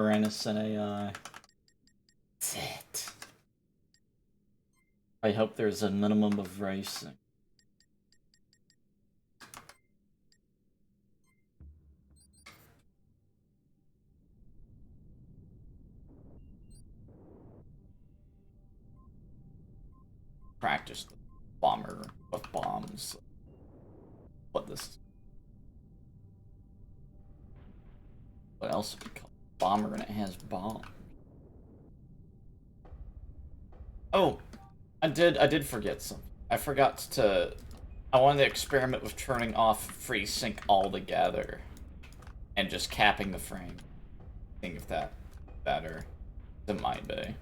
For innocent AI. That's it. I hope there's a minimum of racing. Practice the bomber with bombs. What this? What else would be called bomber and it has bombs? Oh, I did forget something. I forgot to. I wanted to experiment with turning off FreeSync altogether and just capping the frame. Think if that better. It might be.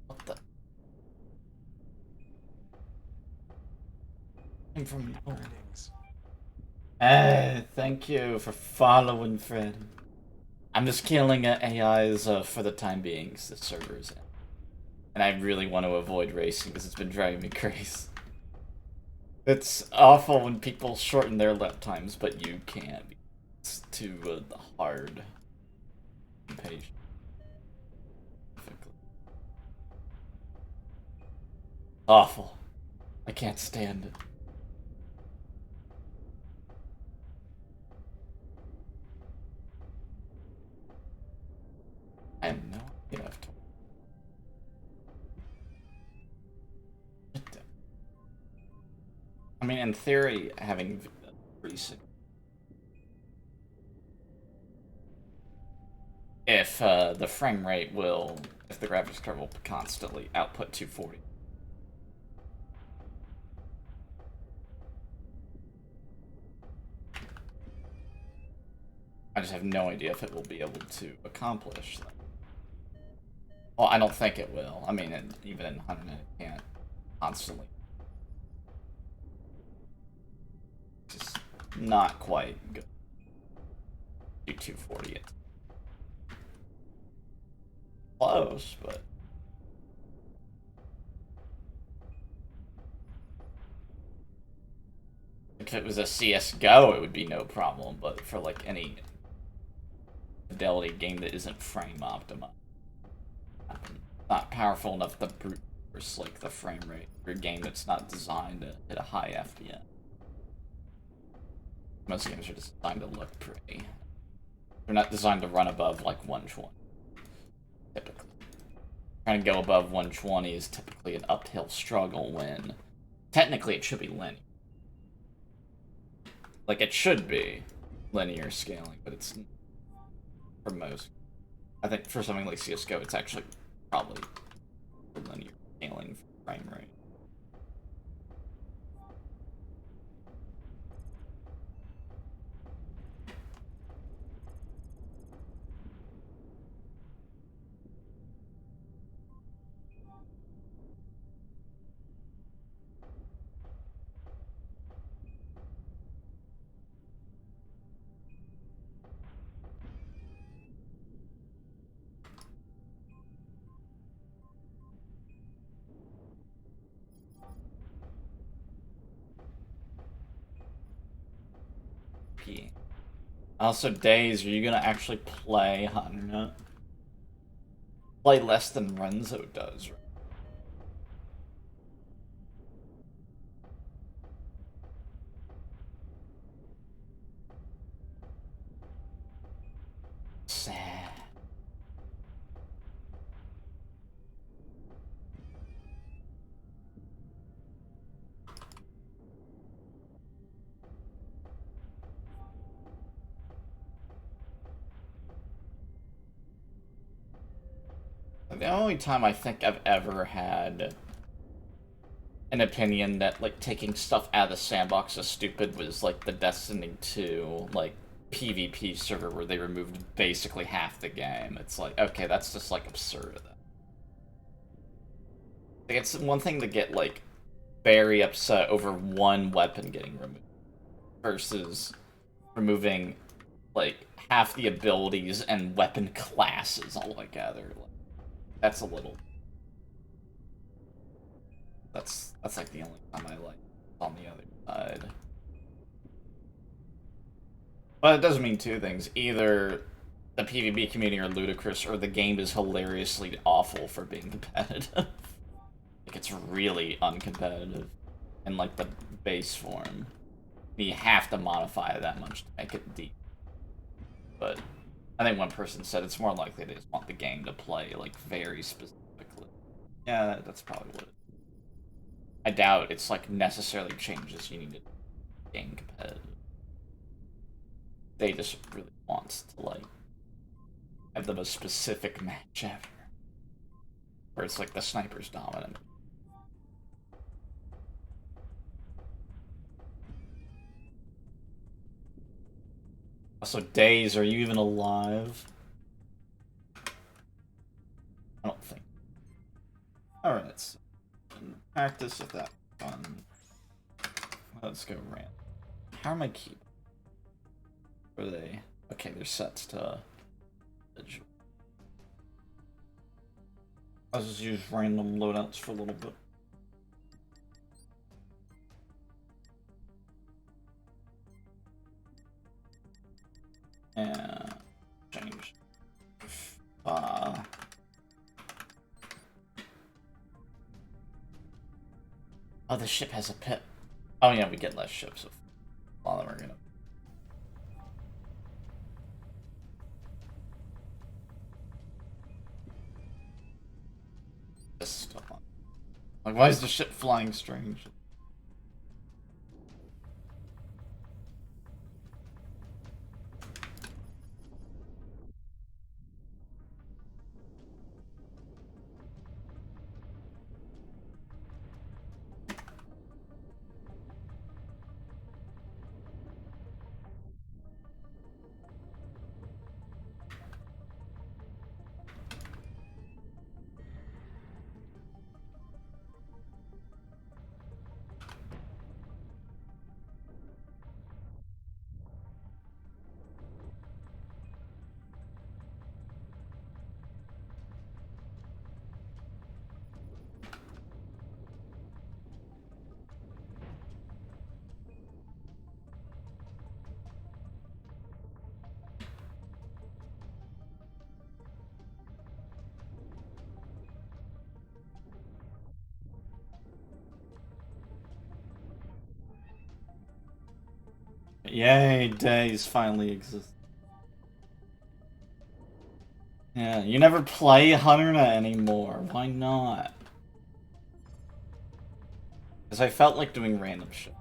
What the? Came from nowhere. Thank you for following, Fred. I'm just killing AIs for the time being, because the server's in. And I really want to avoid racing, because it's been driving me crazy. It's awful when people shorten their lap times, but you can't. It's too hard. Impatient. Awful. I can't stand it. I have no idea. I mean, in theory, having recent. If the frame rate will, if the graphics card will constantly output 240. I just have no idea if it will be able to accomplish that. Well, I don't think it will. I mean, even in 100 it can't constantly. Just not quite good. Do 240 it. Close, but. If it was a CSGO, it would be no problem, but for like any fidelity game that isn't frame optimized, not powerful enough to brute force like the frame rate for a game that's not designed to hit a high FPS. Most games are designed to look pretty. They're not designed to run above like 120. Typically. Trying to go above 120 is typically an uphill struggle when technically it should be linear. Like, it should be linear scaling, but it's for most. I think for something like CSGO, it's actually probably linear scaling for frame rate. Also, Days, are you gonna actually play Hunter? Play less than Renzo does, right? Sad. The only time I think I've ever had an opinion that like taking stuff out of the sandbox is stupid was like the Destiny 2 like PvP server where they removed basically half the game. It's like, okay, that's just like absurd. Like, it's one thing to get like very upset over one weapon getting removed versus removing like half the abilities and weapon classes altogether. Like, that's a little. That's like the only time I like on the other side. But it does mean two things. Either the PvP community are ludicrous, or the game is hilariously awful for being competitive. Like, it's really uncompetitive in, like, the base form. You have to modify it that much to make it deep. But I think one person said it's more likely they just want the game to play, like, very specifically. Yeah, that's probably what it is. I doubt it's, like, necessarily changes you need to game competitive. They just really want to, like, have the most specific match ever. Where it's like the sniper's dominant. Also, Days, are you even alive? I don't think. Alright, so practice if that's fun. Let's go random. How am I keeping? Are they? Okay, they're set to. I'll just use random loadouts for a little bit. Yeah, change. Oh, the ship has a pit. Oh yeah, we get less ships. So all of them are gonna. This stuff on. Like, why is the ship flying strange? Yay, Days finally exist. Yeah, you never play Hunternet anymore. Why not? Because I felt like doing random shit.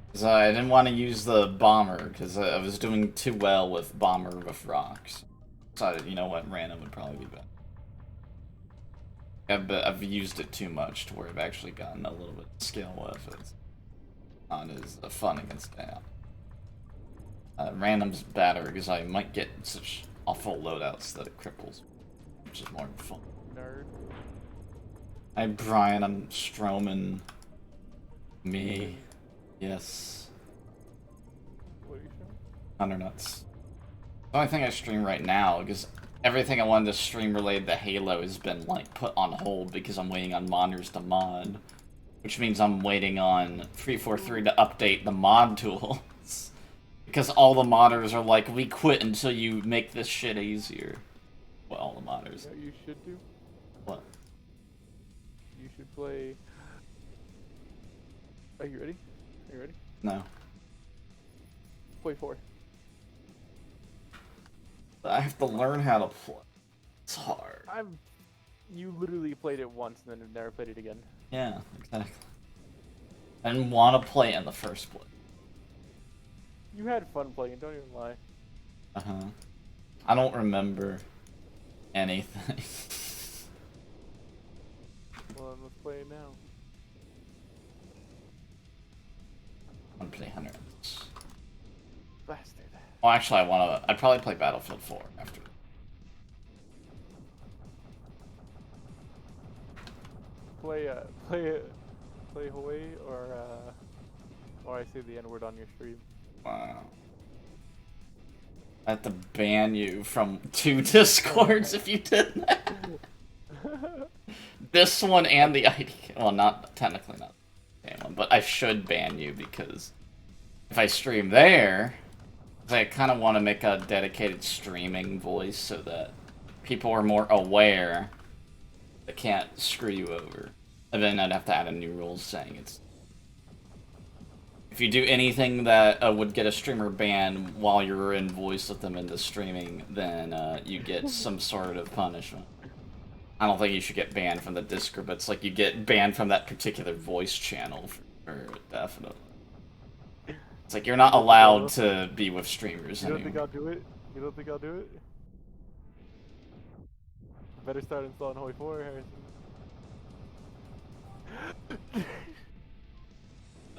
Because I didn't want to use the bomber, because I was doing too well with bomber with rocks. Decided, you know what, random would probably be better. Yeah, but I've used it too much to where I've actually gotten a little bit of skill with it. Not as fun against AI. Random's better because I might get such awful loadouts that it cripples, which is more fun. Nerd. Hi Brian, I'm Stroman. Me. Yes. What are you showing? Hunternuts. The only thing I stream right now, because everything I wanted to stream related to Halo has been, like, put on hold because I'm waiting on modders to mod. Which means I'm waiting on 343 to update the mod tools. Because all the modders are like, we quit until you make this shit easier. Well, all the modders. You know what you should do? What? You should play... Are you ready? Are you ready? No. Play 4. I have to learn how to play. It's hard. You literally played it once and then have never played it again. Yeah, exactly. I didn't want to play it in the first place. You had fun playing it, don't even lie. Uh-huh. I don't remember anything. Well, then let's play it now. I want to play Hunternuts. Bastard. Well, actually, I'd probably play Battlefield 4 after. Play Hawaii or I say the N word on your stream. Wow. I have to ban you from 2 Discords if you did that. This one and the IDK. Well, not technically not the same one, but I should ban you because if I stream there, I kind of want to make a dedicated streaming voice so that people are more aware they can't screw you over. And then I'd have to add a new rule saying it's if you do anything that would get a streamer banned while you're in voice with them into streaming, then you get some sort of punishment. I don't think you should get banned from the Discord, but it's like you get banned from that particular voice channel for definitely. It's like you're not allowed to be with streamers anymore. You don't think I'll do it? You don't think I'll do it? Better start installing Hoi 4, Harrison.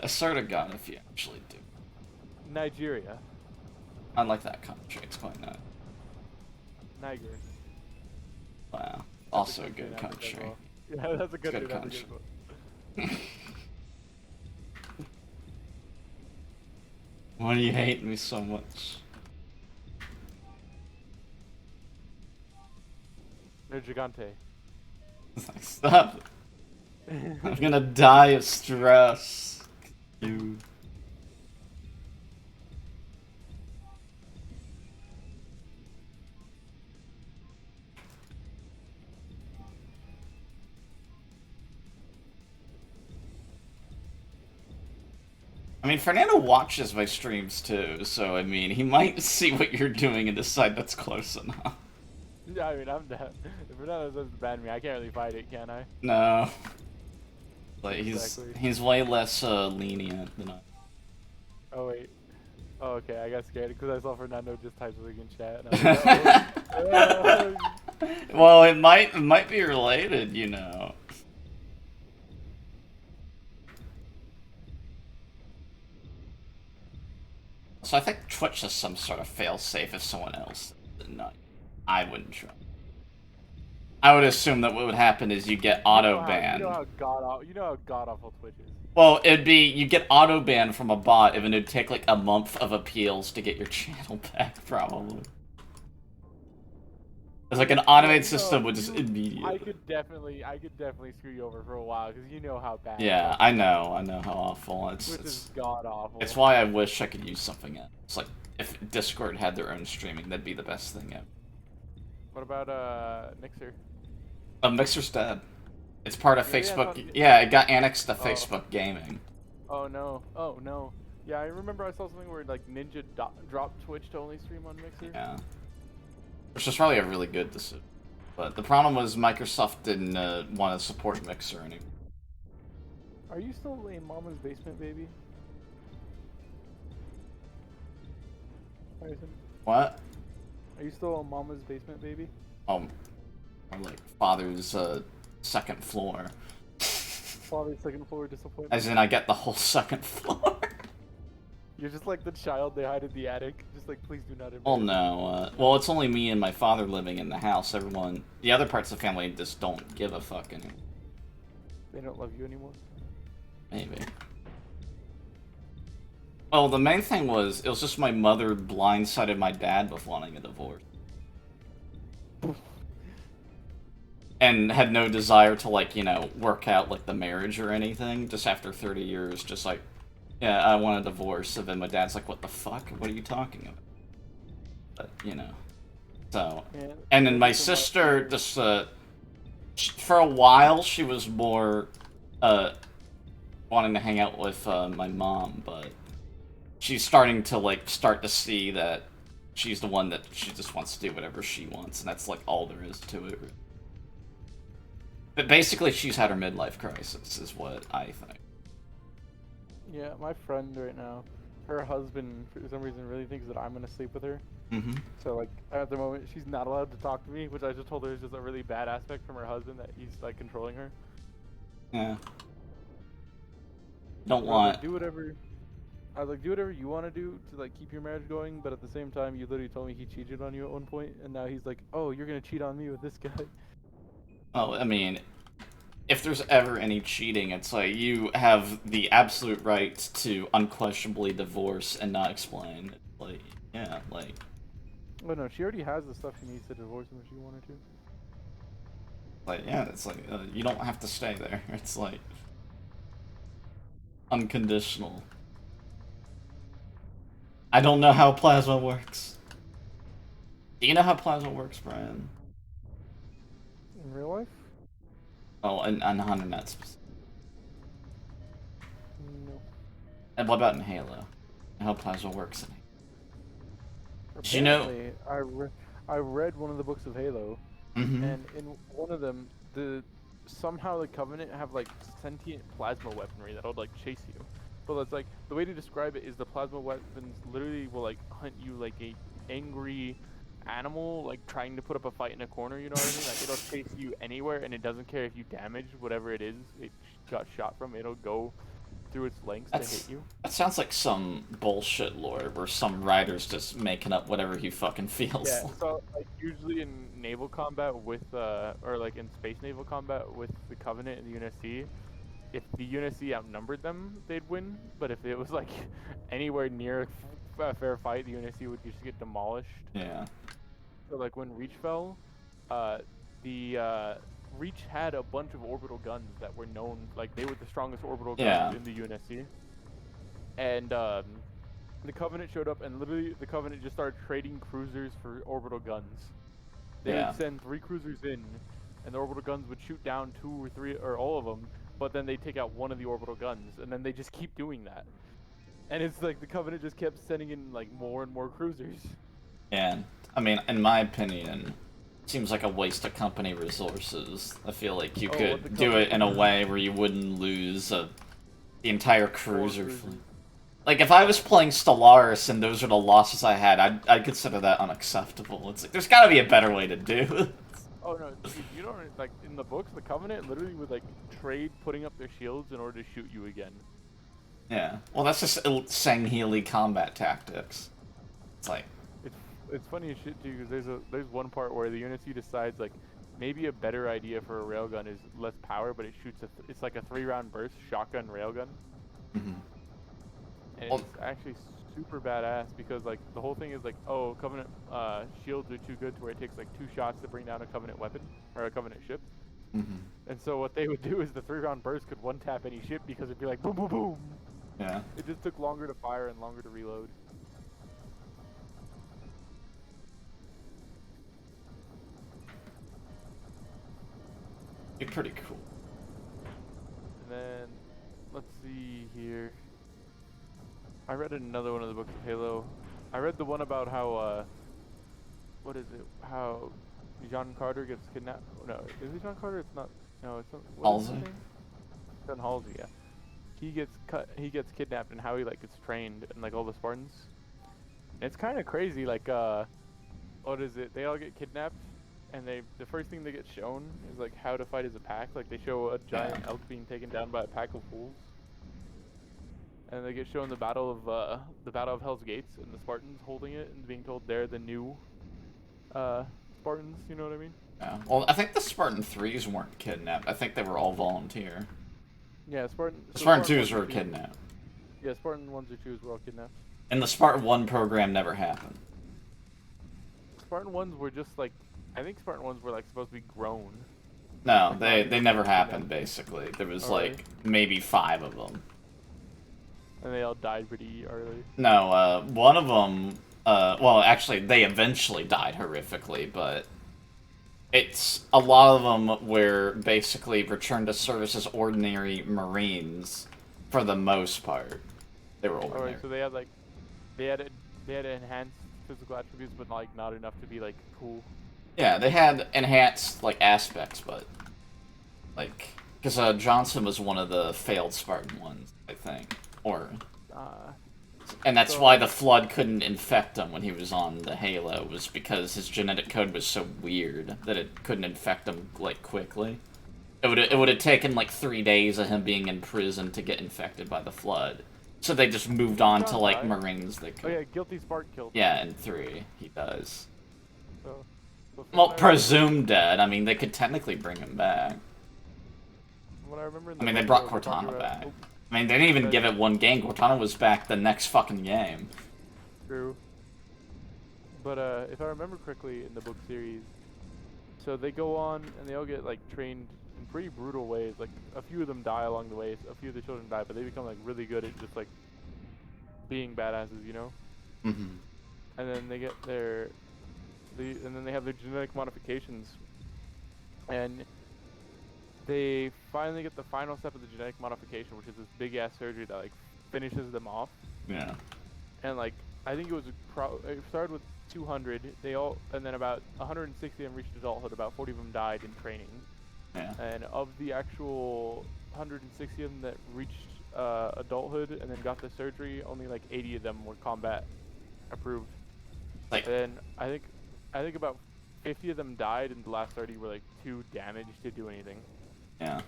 I sort of got if you actually do. Nigeria. I like that country, it's quite nice. Niger. Wow. Also a good country. Well. Yeah, that's a good country. Why do you hate me so much? They're gigante. Stop. I'm gonna die of stress. You. I mean, Fernando watches my streams too, so I mean, he might see what you're doing and decide that's close enough. Yeah, I mean, I'm dead. If Fernando says to ban me, I can't really fight it, can I? No. Like, Exactly. he's way less lenient than I. Oh, wait. Oh, okay, I got scared because I saw Fernando just type something in chat. And I was like, oh. Well, it might be related, you know. So I think Twitch is some sort of failsafe if someone else did not. I wouldn't try. I would assume that what would happen is you get auto banned. You know how god awful Twitch is. Well, it'd be you get auto banned from a bot, and it'd take like a month of appeals to get your channel back, probably. It's like an automated system would just immediately. I could definitely screw you over for a while because you know how bad. Yeah, I know how awful it's. Which is god awful. It's why I wish I could use something else. It's like if Discord had their own streaming, that'd be the best thing ever. What about Mixer? Mixer's dead. It's part of Really? Facebook. Yeah, it got annexed to Facebook Gaming. Oh no! Oh no! Yeah, I remember I saw something where like Ninja dropped Twitch to only stream on Mixer. Yeah. Which was probably a really good decision. But the problem was Microsoft didn't want to support Mixer anymore. Are you still in Mama's basement, baby? Harrison? What? Are you still on Mama's basement, baby? Or like father's second floor. Father's second floor disappointment. As in, I get the whole second floor. You're just like the child they hide in the attic. Just like, please do not embarrass Well, me. no. Well, it's only me and my father living in the house. Everyone, the other parts of the family just don't give a fuck anymore. They don't love you anymore. Maybe. Well, the main thing was, it was just my mother blindsided my dad with wanting a divorce. And had no desire to, like, you know, work out, like, the marriage or anything. Just after 30 years, just like, yeah, I want a divorce. And then my dad's like, what the fuck? What are you talking about? But, you know. So. Yeah, And then my sister just, for a while, she was more, wanting to hang out with, my mom, but she's starting to, like, to see that she's the one that she just wants to do whatever she wants, and that's, like, all there is to it. But basically, she's had her midlife crisis, is what I think. Yeah, my friend right now, her husband, for some reason, really thinks that I'm gonna sleep with her. Mm-hmm. So, like, at the moment, she's not allowed to talk to me, which I just told her is just a really bad aspect from her husband, that he's, like, controlling her. Yeah. Don't So, want... do whatever. I was like, do whatever you want to do to like keep your marriage going, but at the same time, you literally told me he cheated on you at one point, and now he's like, oh, you're gonna cheat on me with this guy. Well, I mean, if there's ever any cheating, it's like you have the absolute right to unquestionably divorce and not explain. Like, yeah, like, Oh no, she already has the stuff she needs to divorce him if she wanted to. yeah, it's like you don't have to stay there. It's like unconditional. I don't know how plasma works. Do you know how plasma works, Brian? In real life? Oh, and on HunterNet specifically. No. And what about in Halo? How plasma works in Halo? Did you know? Apparently, I read one of the books of Halo, Mm-hmm. and in one of them, somehow the Covenant have like sentient plasma weaponry that'll like chase you. But it's like the way to describe it is the plasma weapons literally will like hunt you like a angry animal, like trying to put up a fight in a corner. You know what I mean? Like it'll chase you anywhere, and it doesn't care if you damage whatever it is it got shot from. It'll go through its lengths to hit you. That sounds like some bullshit lore where some writer's just making up whatever he fucking feels. Yeah, so like usually in naval combat with or like in space naval combat with the Covenant and the UNSC, if the UNSC outnumbered them, they'd win. But if it was like anywhere near a fair fight, the UNSC would just get demolished. Yeah. So like when Reach fell, the Reach had a bunch of orbital guns that were known, like they were the strongest orbital guns in the UNSC. And the Covenant showed up, and literally the Covenant just started trading cruisers for orbital guns. They would send 3 cruisers in, and the orbital guns would shoot down 2 or 3 or all of them, but then they take out one of the orbital guns, and then they just keep doing that. And it's like the Covenant just kept sending in like more and more cruisers. Yeah, I mean, in my opinion, it seems like a waste of company resources. I feel like you could do it in a way where you wouldn't lose the entire cruiser fleet. Like, if I was playing Stellaris and those are the losses I had, I'd consider that unacceptable. It's like, there's gotta be a better way to do it. Oh no, dude, you don't, like, in the books, the Covenant literally would, like, trade putting up their shields in order to shoot you again. Yeah. Well, that's just Sangheili combat tactics. It's like... It's funny as shit, too, because there's one part where the UNSC decides, like, maybe a better idea for a railgun is less power, but it shoots it's like a 3-round burst shotgun railgun. Mm-hmm. And it's actually super badass because, like, the whole thing is like, oh, Covenant shields are too good to where it takes like 2 shots to bring down a Covenant weapon or a Covenant ship. Mm-hmm. And so what they would do is the 3-round burst could one-tap any ship because it'd be like boom, boom, boom. Yeah. It just took longer to fire and longer to reload. Be pretty cool. And then let's see here. I read another one of the books of Halo. I read the one about how, what is it? How John Carter gets kidnapped. No, is it John Carter? It's not. No, it's not. Halsey? John Halsey, yeah. He gets kidnapped, and how he like gets trained, and like all the Spartans. And it's kind of crazy. Like, what is it? They all get kidnapped, and the first thing they get shown is like how to fight as a pack. Like they show a giant elk being taken down by a pack of wolves. And they get shown the battle of Hell's Gates and the Spartans holding it and being told they're the new Spartans. You know what I mean? Yeah. Well, I think the Spartan 3s weren't kidnapped. I think they were all volunteer. Yeah, Spartan 2s were kidnapped. Yeah, Spartan 1s or 2s were all kidnapped. And the Spartan 1 program never happened. Spartan 1s were just like, I think Spartan 1s were like supposed to be grown. No, they never happened. Basically, there was like maybe 5 of them. And they all died pretty early. No, one of them, well, actually, they eventually died horrifically, but it's a lot of them were basically returned to service as ordinary Marines for the most part. They were ordinary. Alright, so they had enhanced physical attributes, but like not enough to be like cool. Yeah, they had enhanced like aspects, but like because Johnson was one of the failed Spartan ones, I think. And that's why the Flood couldn't infect him when he was on the Halo, was because his genetic code was so weird that it couldn't infect him, like, quickly. It would have taken, like, 3 days of him being in prison to get infected by the Flood. So they just moved on to John like died. Marines that Oh could. yeah, Guilty Spark killed him. Yeah, in 3 he does. So from Well, what I remember, presumed dead. I mean, they could technically bring him back. from what I remember in I the mean, they book, brought they were talking Cortana about, back. oh, I mean, they didn't even that give it one game. Cortana was back the next fucking game. true. But if I remember correctly in the book series, so they go on and they all get like trained in pretty brutal ways. Like a few of them die along the way. A few of the children die, but they become like really good at just like being badasses, you know. Mm-hmm. And then they get and then they have their genetic modifications, and they finally get the final step of the genetic modification, which is this big ass surgery that like finishes them off. Yeah. And like I think it started with 200. And then about 160 of them reached adulthood. About 40 of them died in training. Yeah. And of the actual 160 of them that reached adulthood and then got the surgery, only like 80 of them were combat approved. Like, And I think about 50 of them died, and the last 30 were like too damaged to do anything. yeah.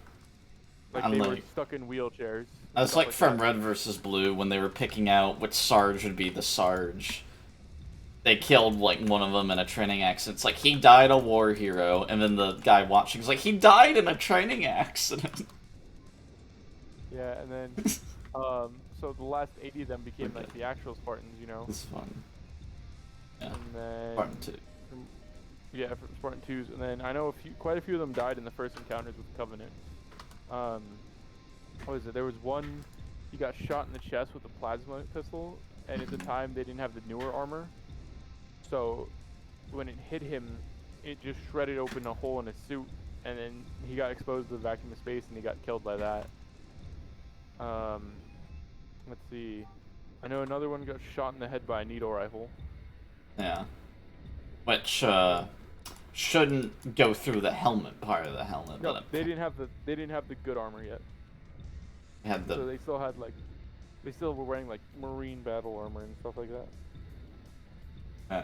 Like they were stuck in wheelchairs. That's like from Red vs. Blue when they were picking out which Sarge would be the Sarge. They killed like one of them in a training accident. It's like he died a war hero, and then the guy watching is like he died in a training accident. Yeah, and then so the last 80 of them became like the actual Spartans, you know. It's fun. Yeah. And then Spartan 2. Yeah, for Spartan 2s, and then I know quite a few of them died in the first encounters with the Covenant. What was it? There was one, he got shot in the chest with a plasma pistol, and at the time they didn't have the newer armor, so when it hit him, it just shredded open a hole in his suit, and then he got exposed to the vacuum of space, and he got killed by that. Let's see. I know another one got shot in the head by a needle rifle. Yeah. Which shouldn't go through the helmet part of the helmet. No, but they didn't have the good armor yet. had the So they still had like, they still were wearing like marine battle armor and stuff like that.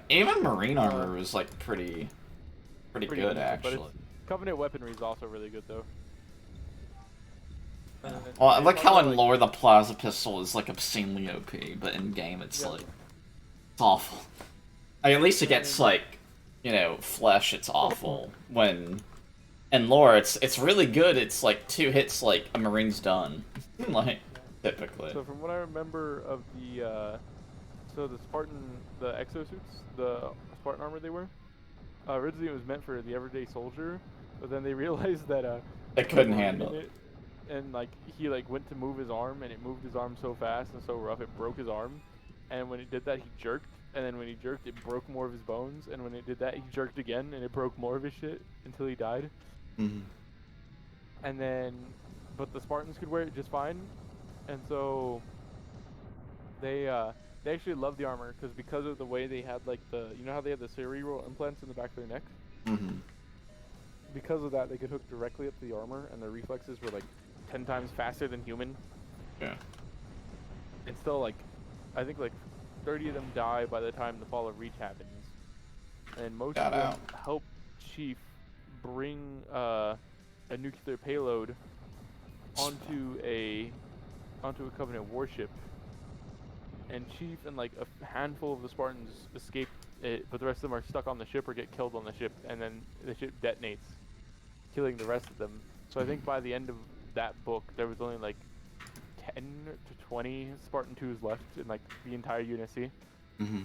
even marine armor was like pretty good decent, actually. But Covenant weaponry is also really good though. Well, I like how in lore the plasma pistol is like obscenely OP, but in game it's like it's awful. I mean, at least it gets like, you know, flesh. It's awful when in lore it's really good. It's like 2 hits, like a marine's done, like typically. So from what I remember of the the exosuits, the Spartan armor they wear, originally it was meant for the everyday soldier, but then they realized that They couldn't handle it. And like he like went to move his arm, and it moved his arm so fast and so rough it broke his arm. And when it did that, he jerked. And then when he jerked, it broke more of his bones. And when it did that, he jerked again, and it broke more of his shit until he died. Mm-hmm. And then, but the Spartans could wear it just fine. And so they actually loved the armor because of the way they had like you know how they had the cerebral implants in the back of their neck. Mm-hmm. Because of that, they could hook directly up to the armor, and their reflexes were like 10 times faster than human. Yeah. And still, like, I think like 30 of them die by the time the Fall of Reach happens, and most of them help Chief bring a nuclear payload onto a Covenant warship. And Chief and like a handful of the Spartans escape it, but the rest of them are stuck on the ship or get killed on the ship, and then the ship detonates, killing the rest of them. So I think by the end of that book, there was only like 10 to 20 Spartan 2s left in like the entire UNSC. Mm-hmm.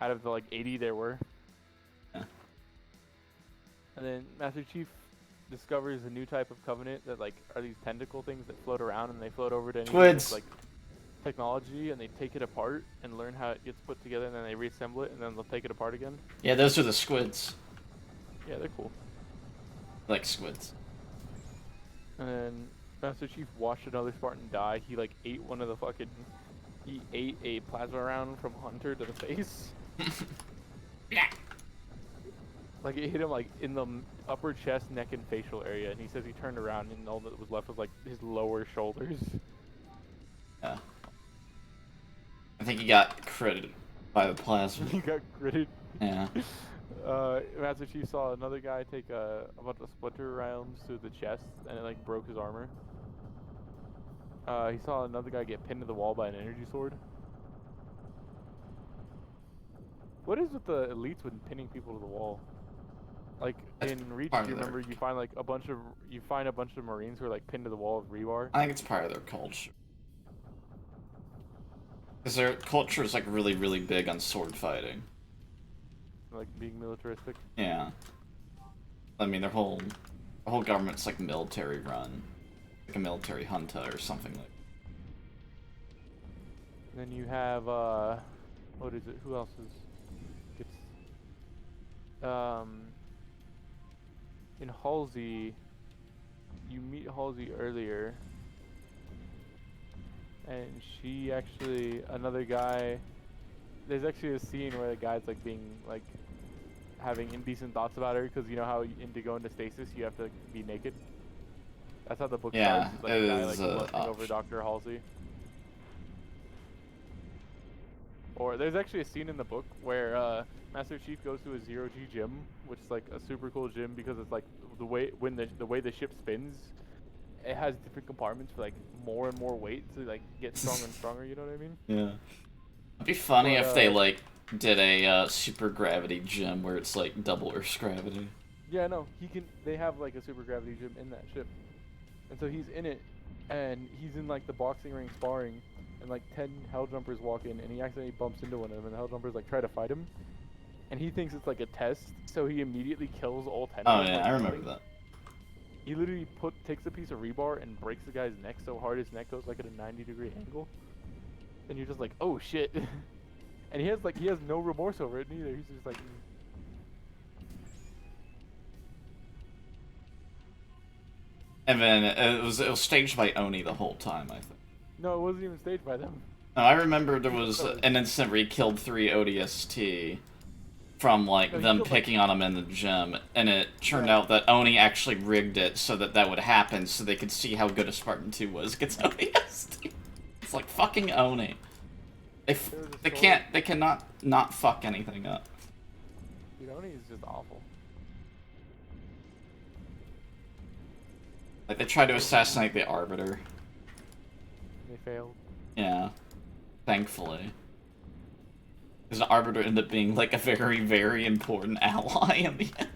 Out of the like 80 there were. Yeah. And then Master Chief discovers a new type of Covenant that like are these tentacle things that float around, and they float over to any like technology, and they take it apart and learn how it gets put together, and then they reassemble it, and then they'll take it apart again. Yeah, those are the squids. Yeah, they're cool. Like squids. And then Master Chief watched another Spartan die. He like ate one of the fucking. He ate a plasma round from Hunter to the face. Like it hit him like in the upper chest, neck, and facial area, and he says he turned around and all that was left was like his lower shoulders. Yeah. I think he got critted by the plasma. He got critted. Yeah. Master Chief saw another guy take a bunch of splinter rounds to the chest, and it like broke his armor. He saw another guy get pinned to the wall by an energy sword. What is with the elites when pinning people to the wall? Like That's in Reach, part do you of their remember you find like a bunch of Marines who are like pinned to the wall with rebar? I think it's part of their culture. Because their culture is like really, really big on sword fighting. Like being militaristic. Yeah. I mean, their whole government's like military run, like a military junta or something like. Then you have what is it? Who else is gets in Halsey? You meet Halsey earlier, and she actually another guy. There's actually a scene where the guy's like being like having indecent thoughts about her because you know how to go into stasis you have to be naked. That's how the book starts. It's like a guy like lusting over Dr. Halsey. Or there's actually a scene in the book where Master Chief goes to a zero-G gym, which is like a super cool gym because it's like the way the ship spins, it has different compartments for like more and more weight to like get stronger and stronger. You know what I mean? Yeah. It'd be funny if they like did a super gravity gym where it's like double Earth's gravity. Yeah, no, they have like a super gravity gym in that ship, and so he's in it, and he's in like the boxing ring sparring, and like 10 Helljumpers walk in, and he accidentally bumps into one of them, and the Helljumpers like try to fight him, and he thinks it's like a test, so he immediately kills all 10 Oh of them. yeah, like, I remember that. He literally takes a piece of rebar and breaks the guy's neck so hard his neck goes like at a 90-degree angle, and you're just like, oh shit. And he has no remorse over it neither. He's just like. And then it was staged by Oni the whole time, I think. No, it wasn't even staged by them. No, I remember there was an incident where he killed 3 ODST from like them picking on him in the gym, and it turned out that Oni actually rigged it so that would happen, so they could see how good a Spartan 2 was against ODST. It's like fucking Oni. They cannot not fuck anything up. Dude, Oni is just awful. Like they tried to assassinate the Arbiter. They failed. Yeah, thankfully. Because the Arbiter ended up being like a very, very important ally in the end.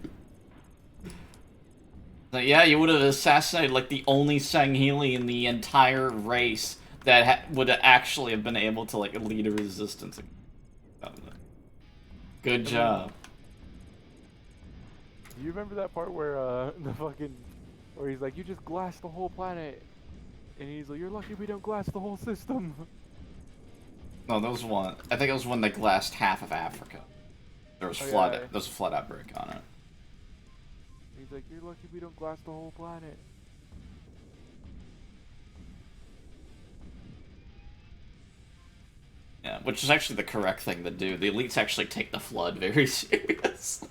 So yeah, you would have assassinated like the only Sangheili in the entire race that would actually have been able to like lead a resistance. Good job. Do you remember that part where where he's like, you just glassed the whole planet, and he's like, you're lucky we don't glass the whole system. No, that was one. I think it was when they glassed half of Africa. There was flood. There was a flood outbreak on it. He's like, you're lucky we don't glass the whole planet. Yeah, which is actually the correct thing to do. The elites actually take the flood very seriously.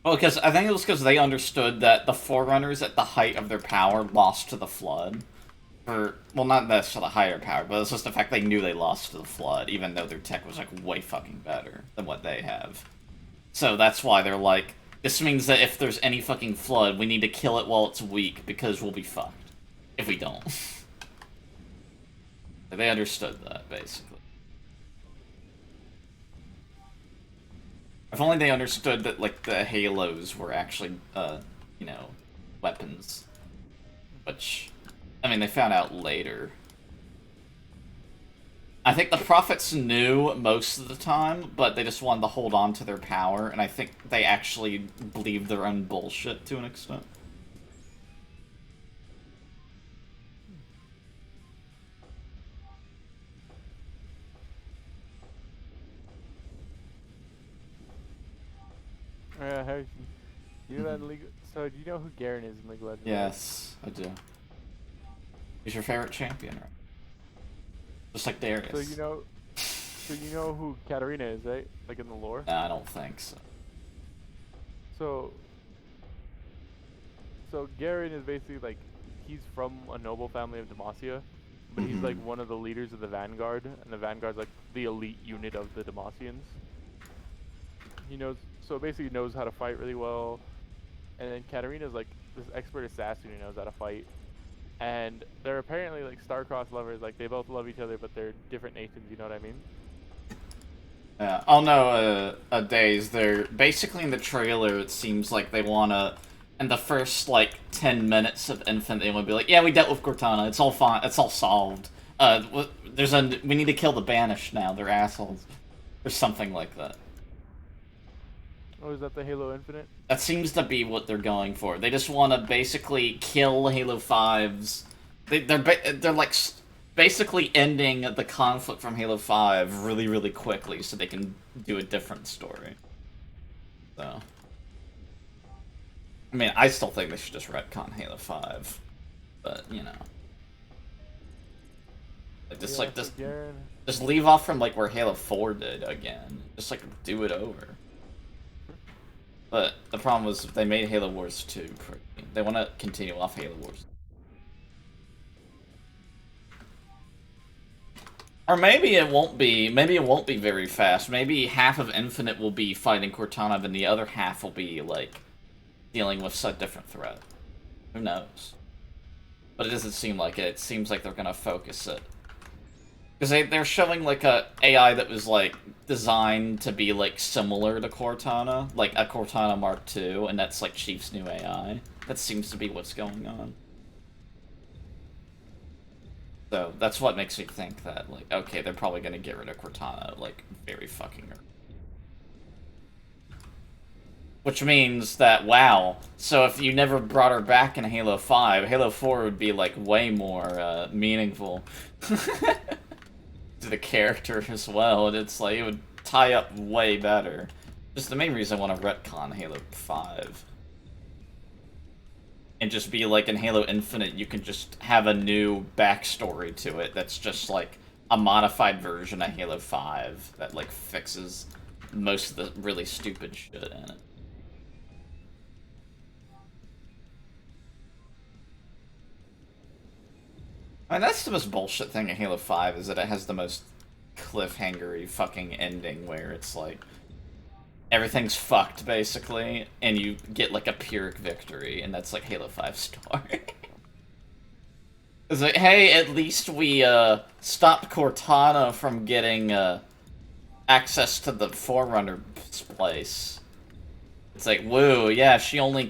Well, because I think it was because they understood that the Forerunners at the height of their power lost to the flood. Or, well, not necessarily the higher power, but it's just the fact they knew they lost to the flood, even though their tech was like way fucking better than what they have. So that's why they're like, this means that if there's any fucking flood, we need to kill it while it's weak, because we'll be fucked if we don't. They understood that, basically. If only they understood that, like, the halos were actually, you know, weapons. Which, I mean, they found out later. I think the Prophets knew most of the time, but they just wanted to hold on to their power, and I think they actually believed their own bullshit to an extent. You know that League. So do you know who Garen is in League of Legends? Yes, I do. He's your favorite champion, right? Just like Darius. So you know who Katarina is, right? Like in the lore. Nah, I don't think so. So Garen is basically like, he's from a noble family of Demacia, but he's like one of the leaders of the Vanguard, and the Vanguard's like the elite unit of the Demacians. He knows, so basically knows how to fight really well, and then Katarina's like this expert assassin who knows how to fight. And they're apparently like star-crossed lovers, like they both love each other, but they're different nations. You know what I mean? Yeah. Oh no, Days. They're basically in the trailer. It seems like they wanna, in the first like 10 minutes of Infinite, they wanna be like, yeah, we dealt with Cortana. It's all fine. It's all solved. We need to kill the Banished now. They're assholes, or something like that. Oh, is that the Halo Infinite? That seems to be what they're going for. They just want to basically kill Halo 5's. They're like basically ending the conflict from Halo 5 really, really quickly so they can do a different story. So, I mean, I still think they should just retcon Halo 5, but you know, just like this, just leave off from like where Halo 4 did again. Just like do it over. But the problem was they made Halo Wars 2. They want to continue off Halo Wars. Or maybe it won't be. Maybe it won't be very fast. Maybe half of Infinite will be fighting Cortana, and the other half will be like dealing with a different threat. Who knows? But it doesn't seem like it. It seems like they're gonna focus it. Because they're showing, like, a AI that was, like, designed to be, like, similar to Cortana. Like, a Cortana Mark II, and that's, like, Chief's new AI. That seems to be what's going on. So, that's what makes me think that, like, okay, they're probably gonna get rid of Cortana, like, very fucking early. Which means that, wow, so if you never brought her back in Halo 5, Halo 4 would be, like, way more, meaningful. To the character as well, and it's like, it would tie up way better. Just the main reason I want to retcon Halo 5. And just be like, in Halo Infinite, you can just have a new backstory to it that's just like a modified version of Halo 5 that like fixes most of the really stupid shit in it. I mean, that's the most bullshit thing in Halo 5, is that it has the most cliffhanger-y fucking ending where it's like, everything's fucked, basically, and you get, like, a Pyrrhic victory, and that's, like, Halo 5's story. It's like, hey, at least we, stopped Cortana from getting, access to the Forerunner's place. It's like, woo, yeah, she only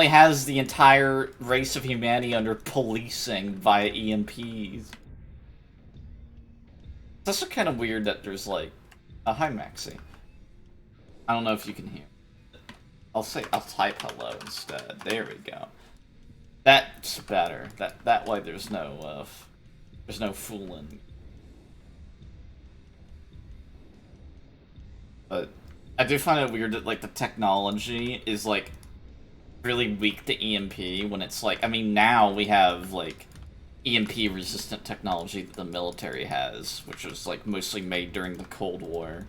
has the entire race of humanity under policing via EMPs. It's also kind of weird that there's like... hi, Maxie. I don't know if you can hear. I'll type hello instead. There we go. That's better. That way there's no fooling. But I do find it weird that like the technology is like really weak to EMP when it's like, I mean, now we have like EMP resistant technology that the military has, which was like mostly made during the Cold War.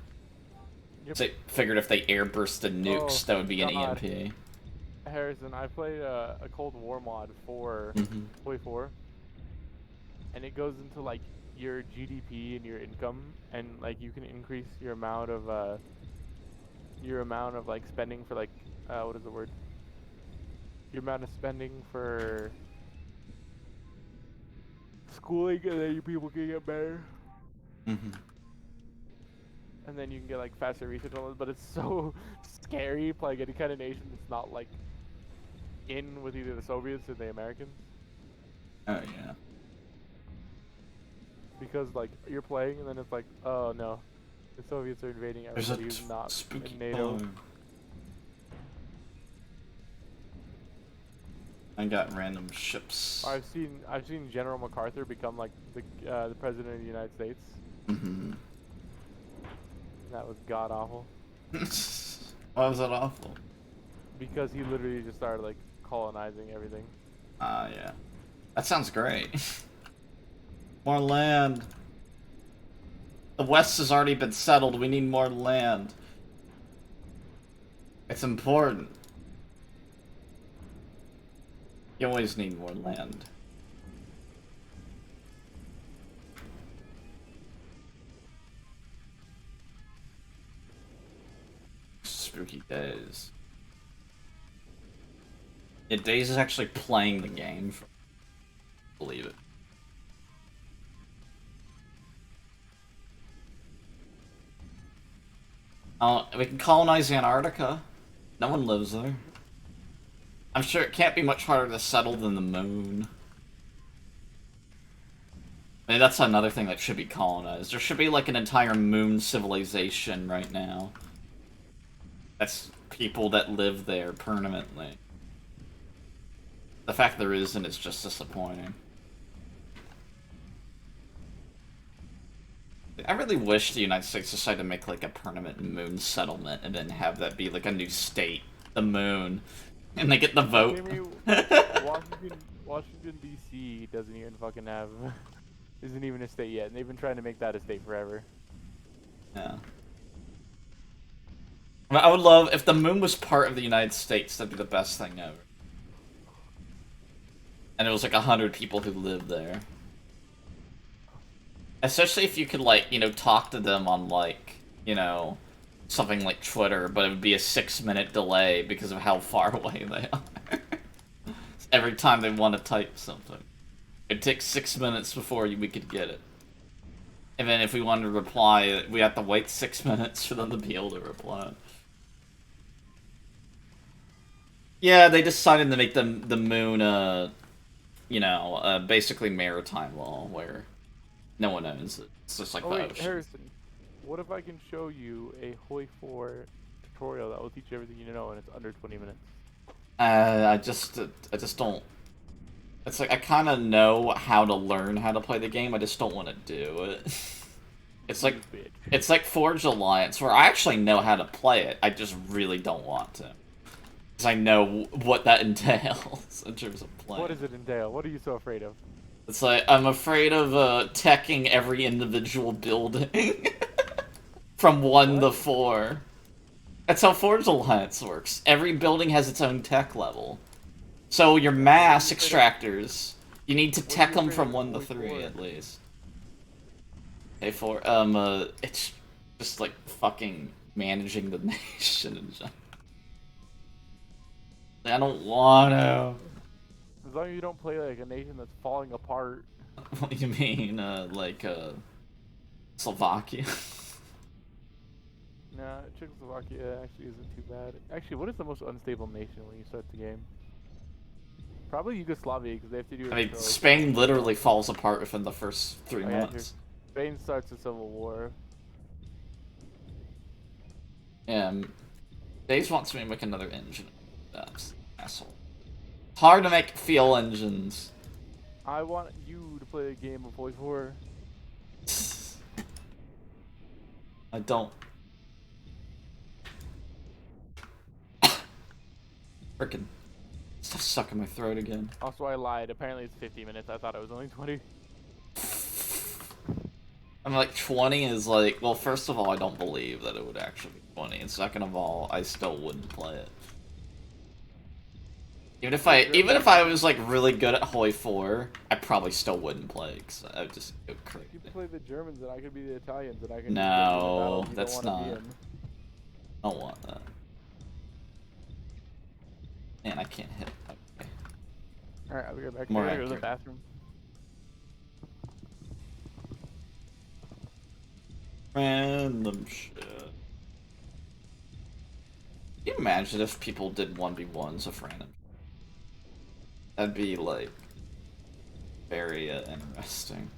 Yep. So I figured if they airbursted nukes, that would be an EMP. Harrison, I played a Cold War mod for 44, and it goes into like your GDP and your income, and like you can increase your amount of like spending for like what is the word? Your amount of spending for schooling, and then you people can get better. And then you can get like faster research on it, but it's so scary playing any kind of nation that's not like in with either the Soviets or the Americans. Oh yeah. Because like you're playing and then it's like, oh no, the Soviets are invading everybody who's not in NATO. I got random ships. I've seen General MacArthur become like the president of the United States. That was god awful. Why was that awful? Because he literally just started like colonizing everything. Yeah. That sounds great. More land. The West has already been settled. We need more land. It's important. You always need more land. Spooky days. Yeah, Days is actually playing the game. Believe it. Oh, we can colonize Antarctica. No one lives there. I'm sure it can't be much harder to settle than the moon. I mean, that's another thing that should be colonized. There should be like an entire moon civilization right now. That's people that live there permanently. The fact there isn't is just disappointing. I really wish the United States decided to make like a permanent moon settlement and then have that be like a new state, the moon, and they get the vote. Washington D.C. doesn't even fucking have, isn't even a state yet, and they've been trying to make that a state forever. Yeah. I would love if the moon was part of the United States. That'd be the best thing ever. And it was like 100 people who lived there. Especially if you could, like, you know, talk to them on, like, you know, something like Twitter, but it would be a 6-minute delay because of how far away they are. Every time they want to type something. It takes 6 minutes before we could get it. And then if we wanted to reply, we have to wait 6 minutes for them to be able to reply. Yeah, they decided to make the moon, you know, basically maritime law, where no one owns it. It's just like the ocean. Harrison, what if I can show you a Hoi 4 tutorial that will teach you everything you know, and it's under 20 minutes? I just don't. It's like I kind of know how to learn how to play the game. I just don't want to do it. It's like Forge Alliance, where I actually know how to play it. I just really don't want to, because I know what that entails in terms of playing. What does it entail? What are you so afraid of? It's like, I'm afraid of, teching every individual building. From 1 to 4. That's how Forge Alliance works. Every building has its own tech level. So your mass extractors, you need to tech them from 1 to 3 at least. Okay, it's just like fucking managing the nation and stuff. I don't want to. As long as you don't play like a nation that's falling apart. What do you mean, Slovakia? Nah, Czechoslovakia actually isn't too bad. Actually, what is the most unstable nation when you start the game? Probably Yugoslavia, because they have to do. I mean, Spain literally falls apart within the first 3 months. Spain starts a civil war. Yeah, Days wants me to make another engine. That's asshole. It's hard to make fuel engines. I want you to play a game of Hoi 4. I don't. Frickin' stuff stuck in my throat again. Also, I lied. Apparently it's 50 minutes. I thought it was only 20. I'm like, 20 is like, well, first of all, I don't believe that it would actually be 20, and second of all, I still wouldn't play it. Even if I was like really good at Hoi 4, I probably still wouldn't play, because I would just go crazy. You play the Germans, and I could be the Italians, and I can. No, that's not. I don't want that. Man, I can't hit. Okay. All right, I'll be right back. More I gotta go to the bathroom. Random shit. Can you imagine if people did 1v1s of random? That'd be, like, very interesting.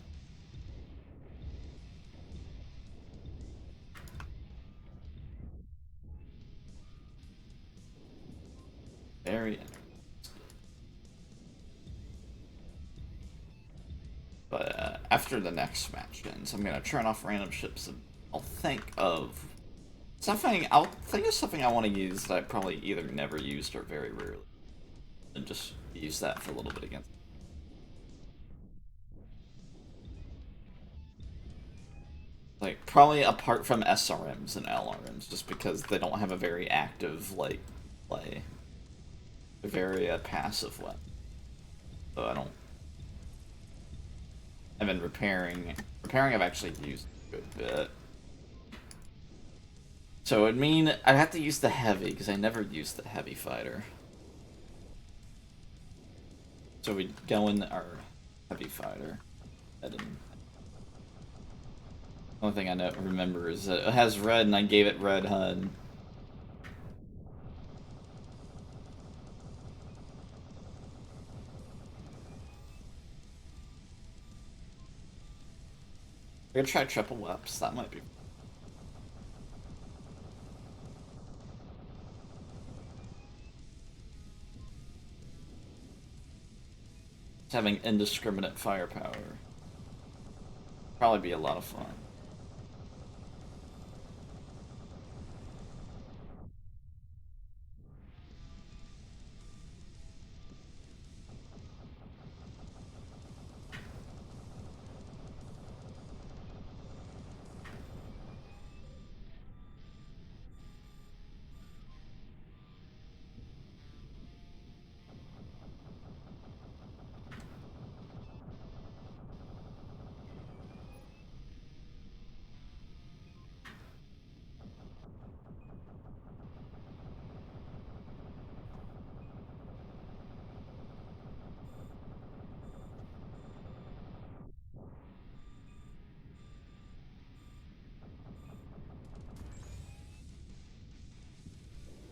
Very interesting. But after the next match ends, I'm gonna turn off random ships and I'll think of something. I'll think of something I want to use that I probably either never used or very rarely, and just use that for a little bit against. Like, probably apart from SRMs and LRMs, just because they don't have a very active, like, play. A very passive weapon. So I don't. I've been repairing. Repairing I've actually used a good bit. So it'd mean I'd have to use the heavy, because I never used the heavy fighter. So we go in our heavy fighter. Only thing I remember is that it has red, and I gave it red HUD. We're gonna try triple weps. That might be. Having indiscriminate firepower. Probably be a lot of fun.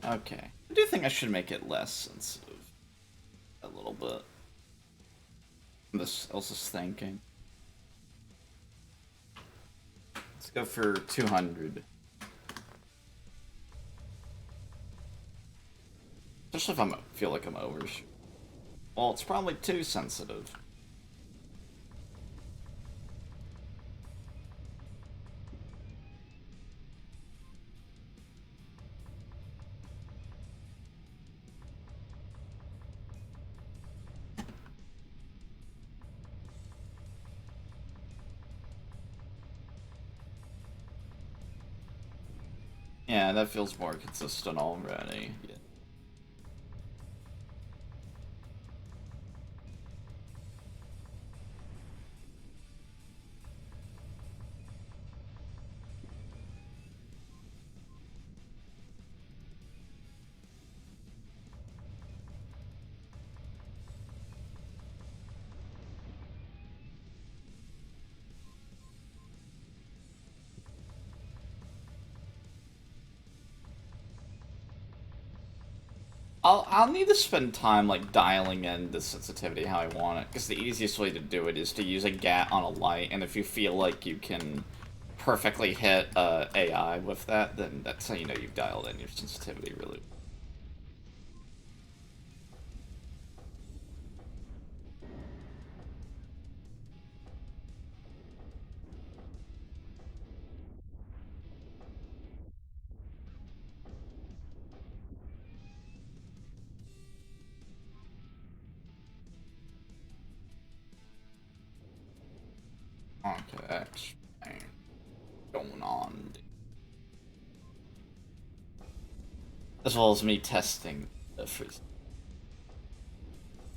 Okay. I do think I should make it less sensitive. A little bit. I was just thinking. Let's go for 200. Especially if I feel like I'm over. Well, it's probably too sensitive. Yeah, that feels more consistent already. Yeah. I'll need to spend time like dialing in the sensitivity how I want it, because the easiest way to do it is to use a GAT on a light, and if you feel like you can perfectly hit AI with that, then that's how you know you've dialed in your sensitivity really. Okay, that's going on. As well as me testing the freeze.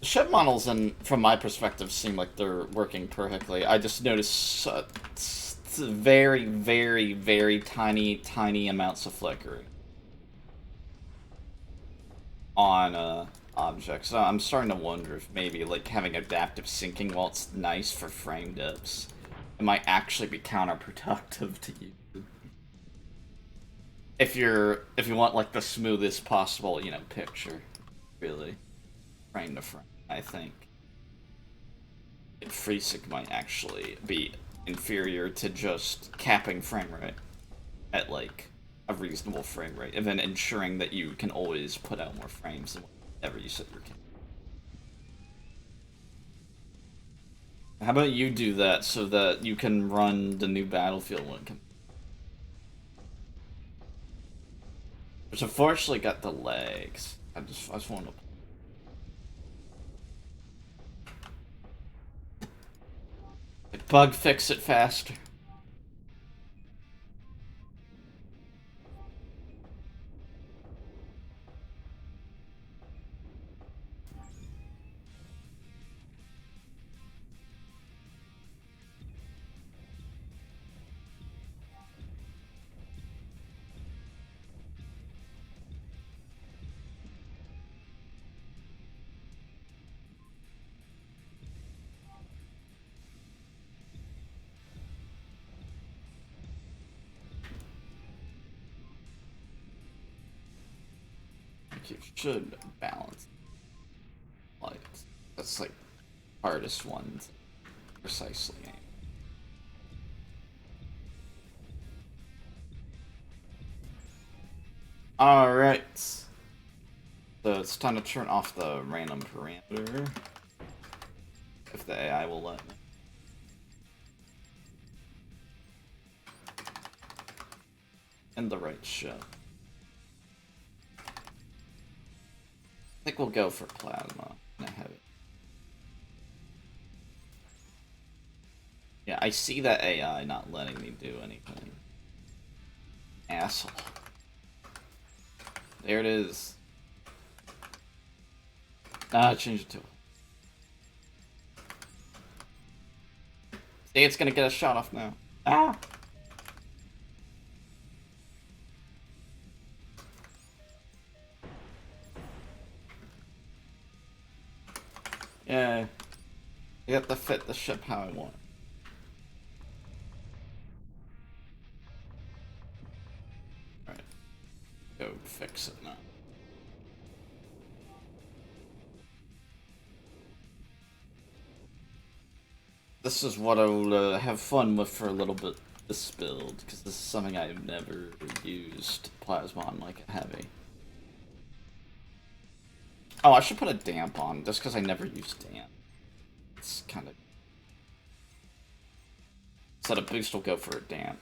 The ship models, from my perspective, seem like they're working perfectly. I just noticed very, very, very tiny amounts of flickering on objects. So I'm starting to wonder if maybe like having adaptive syncing, while it's nice for frame dips, it might actually be counterproductive to you. If you want like the smoothest possible, picture, really, frame to frame, I think FreeSync might actually be inferior to just capping frame rate at like a reasonable frame rate, and then ensuring that you can always put out more frames than whatever you set your camera. How about you do that so that you can run the new Battlefield when it comes? Which unfortunately got the legs. I just want to bug fix it faster. you should balance light. That's like hardest one to precisely aim. Alright. So it's time to turn off the random parameter. If the AI will let me. And the right ship. I think we'll go for plasma. I have it. Yeah, I see that AI not letting me do anything. Asshole. There it is. Ah, change it to. See, it's gonna get a shot off now. Ah! Yeah. You have to fit the ship how I want. Alright. Go fix it now. This is what I will have fun with for a little bit this build, because this is something I've never used plasma on like a heavy. Oh, I should put a damp on, just because I never used damp. It's kind of... So the boost will go for a damp.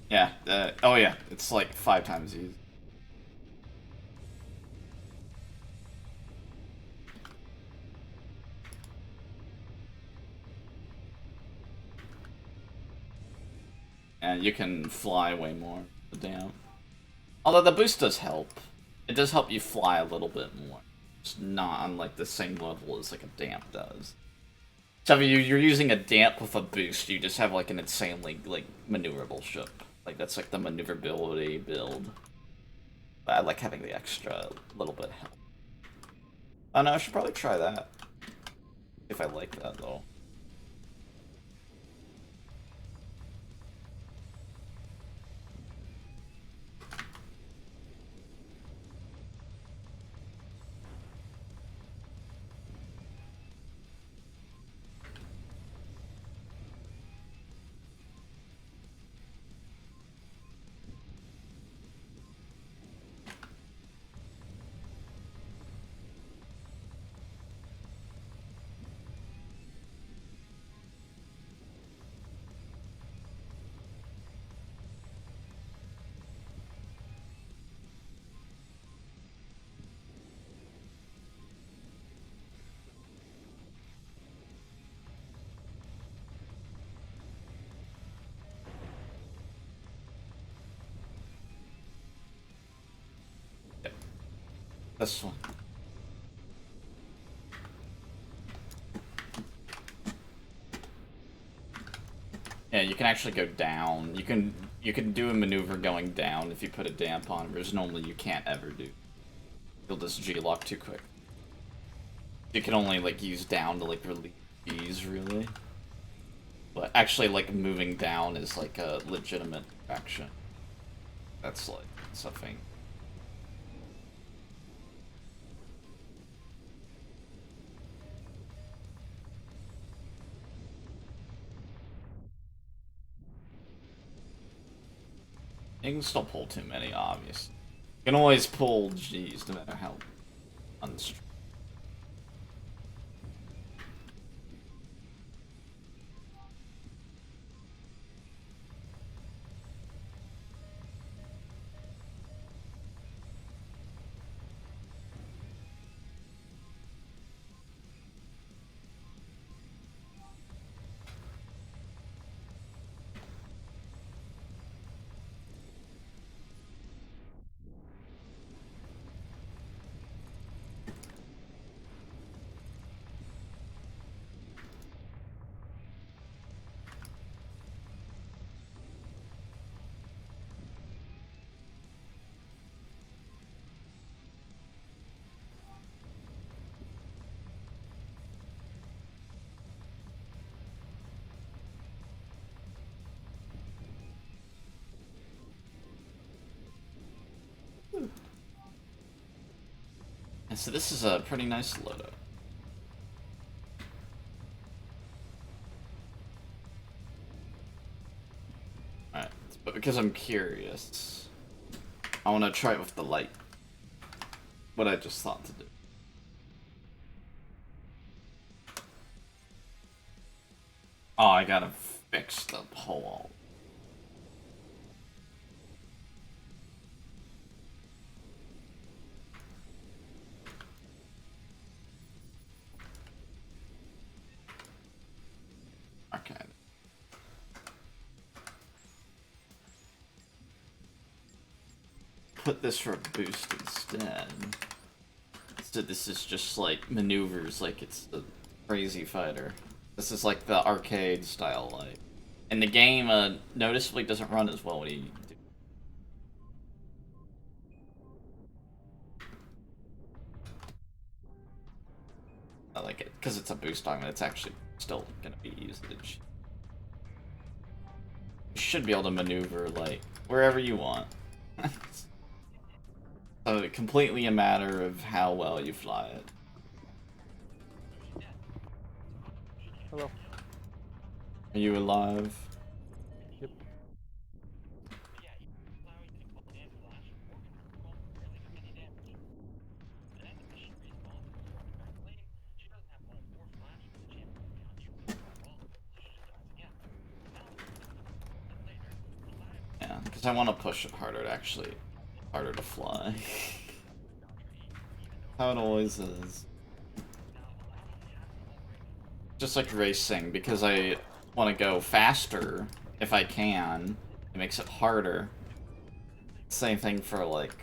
Yeah, oh yeah, it's like 5 times easy. And you can fly way more, the damp. Although the boost does help. It does help you fly a little bit more. It's not on like the same level as like a damp does. So if you're using a damp with a boost, you just have like an insanely like maneuverable ship. Like that's like the maneuverability build. But I like having the extra little bit help. Oh no, I should probably try that. If I like that though. This one. Yeah, you can actually go down. You can do a maneuver going down if you put a damp on, whereas normally you can't ever do. You'll just G-lock too quick. You can only like use down to like release G's really. But actually like moving down is like a legitimate action. That's like something. You can still pull too many, obviously. You can always pull G's no matter how unstructured. And so this is a pretty nice loadout. Alright, but because I'm curious, I want to try it with the light. What I just thought to do. Oh, I gotta fix the pole. Okay. Put this for a boost instead. So this is just like maneuvers like it's a crazy fighter. This is like the arcade style light. And the game noticeably doesn't run as well when you do. I like it because it's a boost on it. It's actually still gonna be usage. You should be able to maneuver like wherever you want. So completely a matter of how well you fly it. Hello. Are you alive? Yep. Yeah, because I want to push it harder to actually harder to fly. How it always is. Just like racing, because I want to go faster if I can. It makes it harder. Same thing for like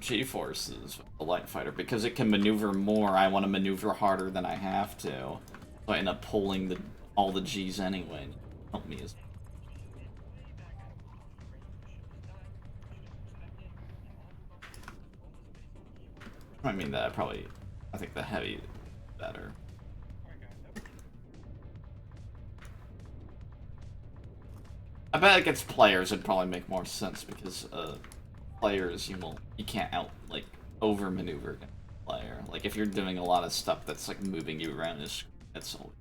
G-forces, the light fighter, because it can maneuver more. I want to maneuver harder than I have to, so I end up pulling all the G's anyway. Help me as. I mean that I think the heavy is better. I bet against players it'd probably make more sense because players you can't over maneuver a player. Like if you're doing a lot of stuff that's like moving you around it's all.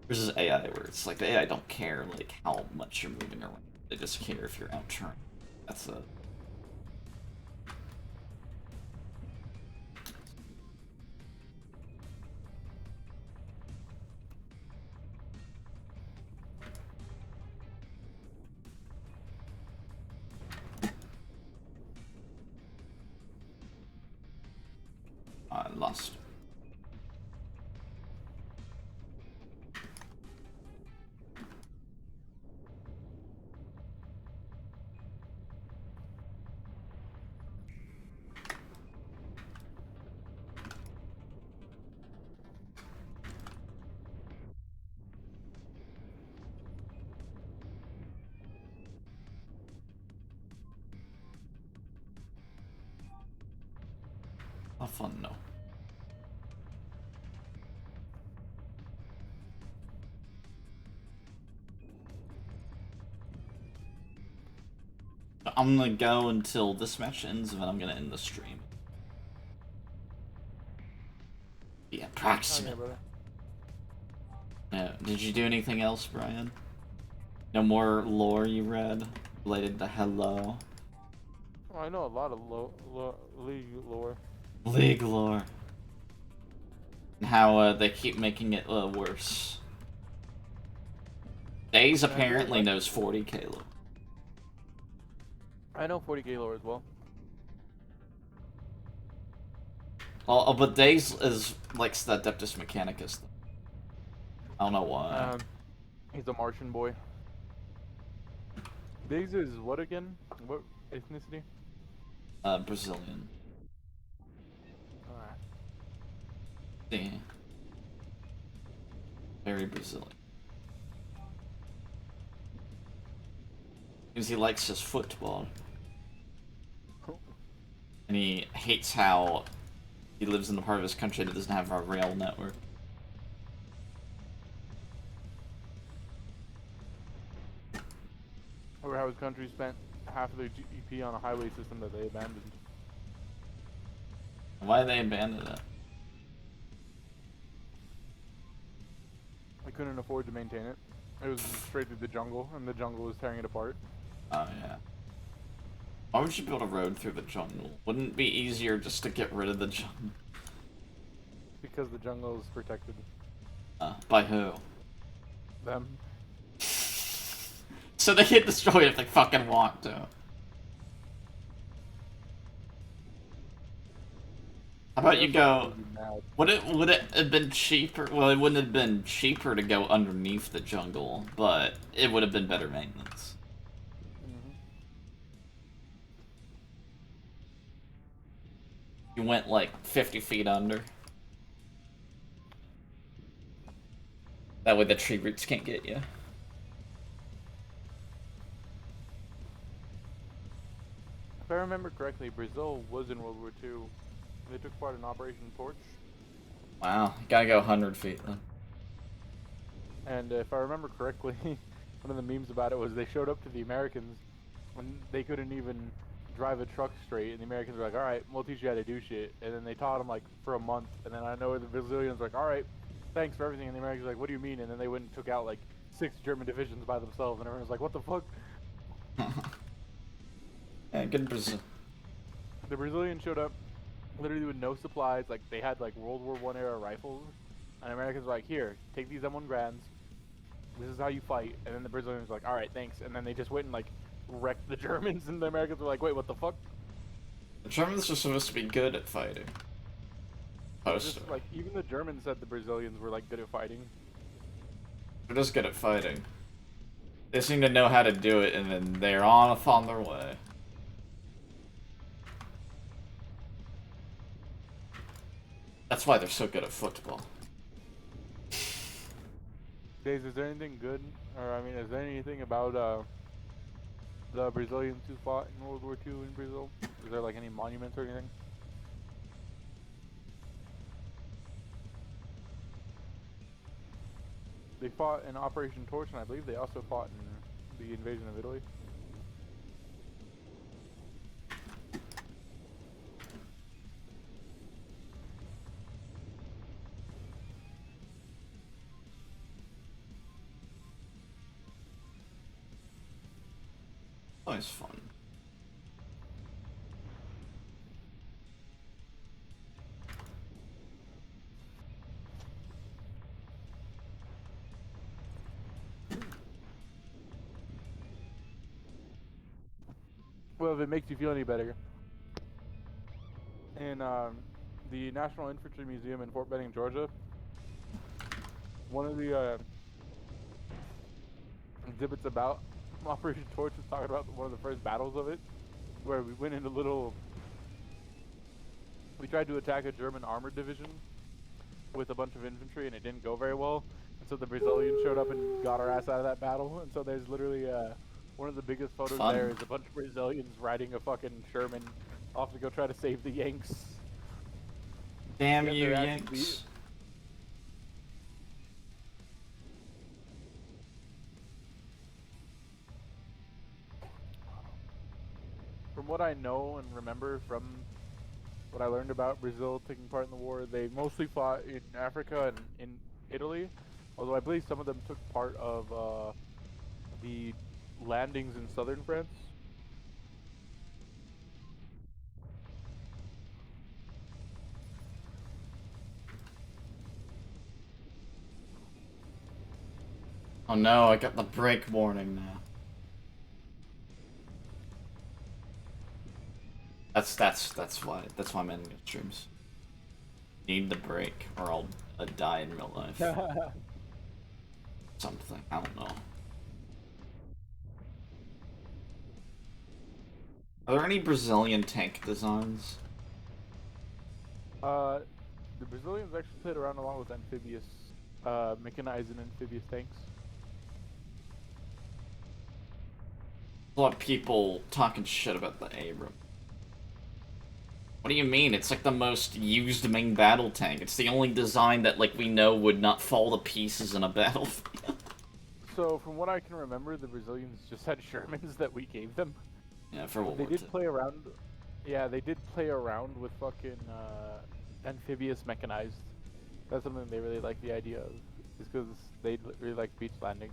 Versus AI where it's like the AI don't care like how much you're moving around. They just care if you're out turning. That's a lost. Not fun, no. I'm gonna go until this match ends, and then I'm gonna end the stream. Yeah, approximate. Yeah. Did you do anything else, Brian? No more lore you read related to Hello? Oh, I know a lot of League lore. League lore. And how they keep making it worse. Days apparently knows 40k lore. I know 40k lore as well. Oh, but Days is likes the Adeptus Mechanicus. I don't know why. He's a Martian boy. Diggs is what again? What ethnicity? Brazilian. Alright. Yeah. Very Brazilian. Because he likes his football. And he hates how he lives in the part of his country that doesn't have a rail network. Or how his country spent half of their GDP on a highway system that they abandoned. Why did they abandon it? They couldn't afford to maintain it. It was straight through the jungle, and the jungle was tearing it apart. Oh, yeah. Why would you build a road through the jungle? Wouldn't it be easier just to get rid of the jungle? Because the jungle is protected. By who? Them. So they can destroy it if they fucking want to. How about you go... Would it have been cheaper? Well, it wouldn't have been cheaper to go underneath the jungle, but it would have been better maintenance. You went like 50 feet under. That way the tree roots can't get you. If I remember correctly, Brazil was in World War II. They took part in Operation Torch. Wow, you gotta go 100 feet then. And if I remember correctly, one of the memes about it was they showed up to the Americans and they couldn't even drive a truck straight, and the Americans were like, alright, we'll teach you how to do shit. And then they taught them like for a month, and then I know the Brazilians were like, alright, thanks for everything, and the Americans were like, what do you mean? And then they went and took out like 6 German divisions by themselves, and everyone was like, what the fuck? Yeah, good Brazil. The Brazilians showed up literally with no supplies, like they had like World War I era rifles, and Americans were like, here, take these M1 Grands, this is how you fight. And then the Brazilians were like, alright, thanks. And then they just went and like wrecked the Germans, and the Americans were like, wait, what the fuck? The Germans are supposed to be good at fighting. Just, like, even the Germans said the Brazilians were like good at fighting. They're just good at fighting. They seem to know how to do it, and then they're off on their way. That's why they're so good at football. Days, is there anything good, or I mean, is there anything about the Brazilians who fought in World War II in Brazil? Is there like any monuments or anything? They fought in Operation Torch, and I believe they also fought in the invasion of Italy. Always fun. Well, if it makes you feel any better, in the National Infantry Museum in Fort Benning, Georgia, one of the exhibits about Operation Torch is talking about one of the first battles of it, where we went into we tried to attack a German armored division with a bunch of infantry, and it didn't go very well. And so the Brazilians showed up and got our ass out of that battle. And so there's literally one of the biggest photos there is a bunch of Brazilians riding a fucking Sherman off to go try to save the Yanks. Damn you, Yanks. From what I know and remember from what I learned about Brazil taking part in the war, they mostly fought in Africa and in Italy, although I believe some of them took part of the landings in southern France. Oh no, I got the break warning now. That's why I'm ending the streams. Need the break, or I'll die in real life. Something, I don't know. Are there any Brazilian tank designs? The Brazilians actually played around along with amphibious, mechanized and amphibious tanks. A lot of people talking shit about the Abrams. What do you mean? It's like the most used main battle tank. It's the only design that, like, we know would not fall to pieces in a battlefield. So from what I can remember, the Brazilians just had Shermans that we gave them. Yeah, for World They War did II. play around. Yeah, they did play around with fucking amphibious mechanized. That's something they really like the idea of, is because they really like beach landings.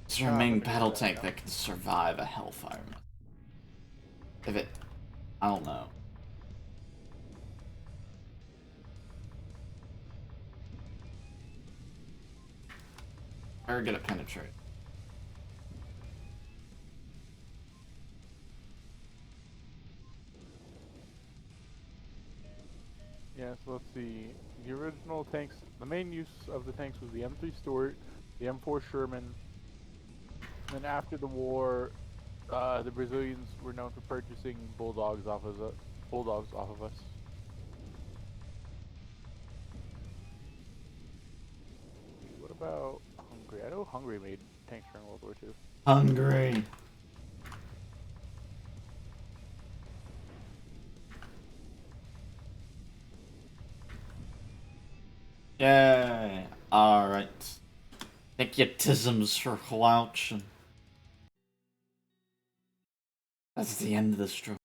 Is there a main battle tank that can survive a Hellfire? If it... I don't know. Or get it penetrate. Yeah, so let's see. The original tanks, the main use of the tanks was the M3 Stuart, the M4 Sherman. And then after the war, the Brazilians were known for purchasing bulldogs off of us. What about Hungary? I know Hungary made tanks during World War II. Hungary. Yay. Alright. Patriotisms for Clouch. That's the end of the struggle.